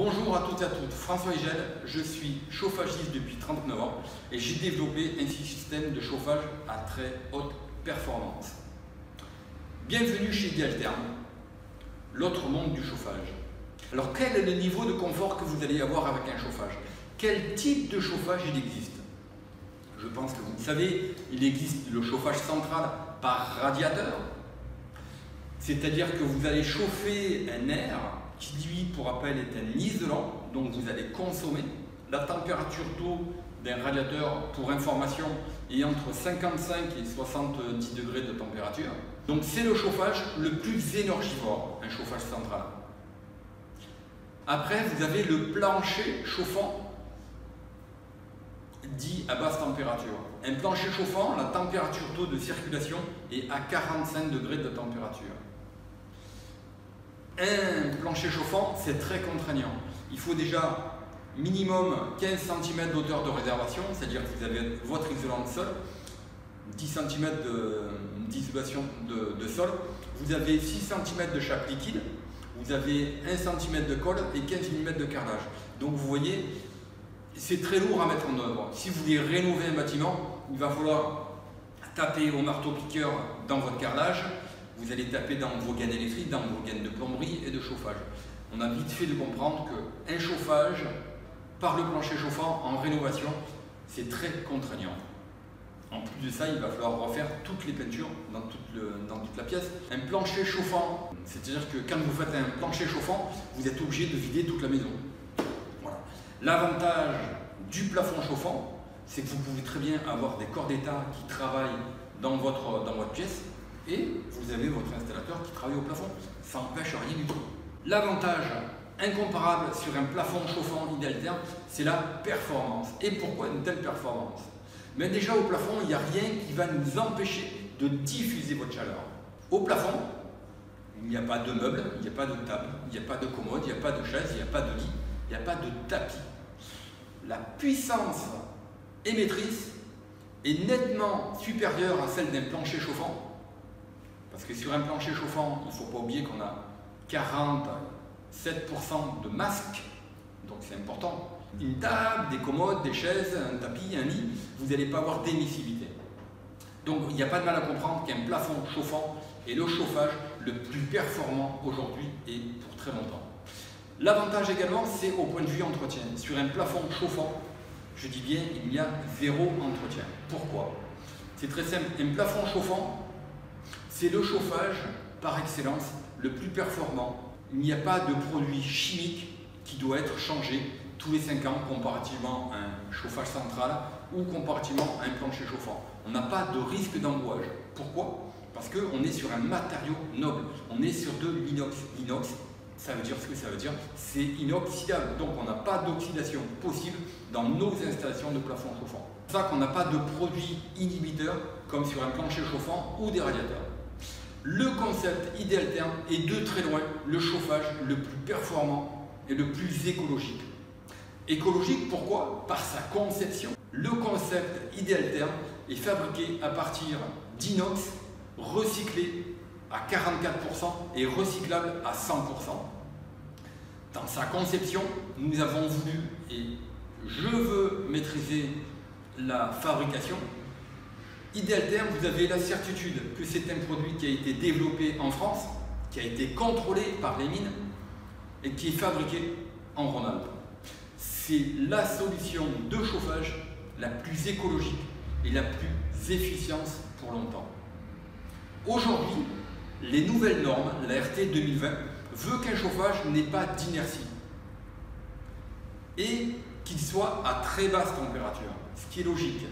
Bonjour à toutes et à toutes, François Higel, je suis chauffagiste depuis 39 ans et j'ai développé un système de chauffage à très haute performance. Bienvenue chez Idealtherm, l'autre monde du chauffage. Alors quel est le niveau de confort que vous allez avoir avec un chauffage? Quel type de chauffage il existe? Je pense que vous le savez, il existe le chauffage central par radiateur, c'est-à-dire que vous allez chauffer un air qui, lui, pour rappel, est un isolant, donc vous allez consommer. La température d'eau d'un radiateur, pour information, est entre 55 et 70 degrés de température. Donc c'est le chauffage le plus énergivore, un chauffage central. Après, vous avez le plancher chauffant, dit à basse température. Un plancher chauffant, la température d'eau de circulation est à 45 degrés de température. Un plancher chauffant, c'est très contraignant. Il faut déjà minimum 15 cm d'auteur de réservation, c'est-à-dire que vous avez votre isolant de sol, 10 cm d'isolation de sol, vous avez 6 cm de chape liquide, vous avez 1 cm de colle et 15 mm de carrelage. Donc vous voyez, c'est très lourd à mettre en œuvre. Si vous voulez rénover un bâtiment, il va falloir taper au marteau-piqueur dans votre carrelage. Vous allez taper dans vos gaines électriques, dans vos gaines de plomberie et de chauffage. On a vite fait de comprendre qu'un chauffage par le plancher chauffant en rénovation, c'est très contraignant. En plus de ça, il va falloir refaire toutes les peintures dans toute la pièce. Un plancher chauffant, c'est-à-dire que quand vous faites un plancher chauffant, vous êtes obligé de vider toute la maison. Voilà. L'avantage du plafond chauffant, c'est que vous pouvez très bien avoir des corps d'état qui travaillent dans votre pièce, et vous avez votre installateur qui travaille au plafond. Ça n'empêche rien du tout. L'avantage incomparable sur un plafond chauffant Idealtherm, c'est la performance. Et pourquoi une telle performance? Mais déjà au plafond, il n'y a rien qui va nous empêcher de diffuser votre chaleur. Au plafond, il n'y a pas de meubles, il n'y a pas de table, il n'y a pas de commode, il n'y a pas de chaise, il n'y a pas de lit, il n'y a pas de tapis. La puissance émettrice est nettement supérieure à celle d'un plancher chauffant. Parce que sur un plancher chauffant, il ne faut pas oublier qu'on a 47% de masque, donc c'est important. Une table, des commodes, des chaises, un tapis, un lit, vous n'allez pas avoir d'émissivité. Donc il n'y a pas de mal à comprendre qu'un plafond chauffant est le chauffage le plus performant aujourd'hui et pour très longtemps. L'avantage également, c'est au point de vue entretien. Sur un plafond chauffant, je dis bien, il y a zéro entretien. Pourquoi? C'est très simple. Un plafond chauffant, c'est le chauffage par excellence le plus performant. Il n'y a pas de produit chimique qui doit être changé tous les 5 ans comparativement à un chauffage central ou comparativement à un plancher chauffant. On n'a pas de risque d'embouage. Pourquoi? Parce qu'on est sur un matériau noble. On est sur de l'inox. L'inox, ça veut dire ce que ça veut dire, c'est inoxydable. Donc on n'a pas d'oxydation possible dans nos installations de plafond chauffant. C'est pour ça qu'on n'a pas de produits inhibiteurs comme sur un plancher chauffant ou des radiateurs. Le concept Idealtherm est de très loin le chauffage le plus performant et le plus écologique. Écologique, pourquoi? Par sa conception. Le concept Idealtherm est fabriqué à partir d'inox recyclé à 44% et recyclable à 100%. Dans sa conception, nous avons voulu, et je veux maîtriser la fabrication. Idealtherm, vous avez la certitude que c'est un produit qui a été développé en France, qui a été contrôlé par les mines et qui est fabriqué en Rhône-Alpes. C'est la solution de chauffage la plus écologique et la plus efficiente pour longtemps. Aujourd'hui, les nouvelles normes, la RT 2020, veut qu'un chauffage n'ait pas d'inertie et qu'il soit à très basse température, ce qui est logique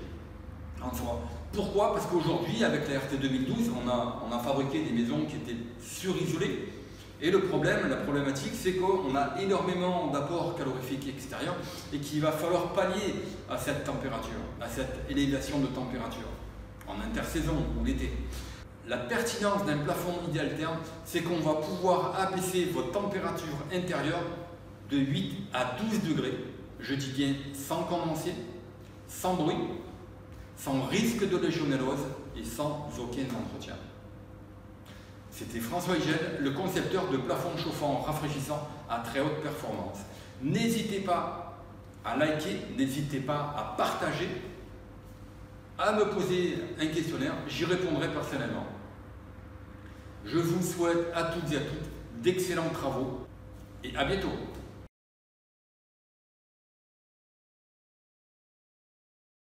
en soi. Pourquoi? Parce qu'aujourd'hui, avec la RT 2012, on a fabriqué des maisons qui étaient surisolées. Et la problématique, c'est qu'on a énormément d'apports calorifiques extérieurs et qu'il va falloir pallier à cette température, à cette élévation de température, en intersaison ou l'été. La pertinence d'un plafond Idealtherm, c'est qu'on va pouvoir abaisser votre température intérieure de 8 à 12 degrés. Je dis bien sans condenser, sans bruit, sans risque de légionellose et sans aucun entretien. C'était François Higel, le concepteur de plafonds chauffants rafraîchissants à très haute performance. N'hésitez pas à liker, n'hésitez pas à partager, à me poser un questionnaire, j'y répondrai personnellement. Je vous souhaite à toutes et à tous d'excellents travaux et à bientôt.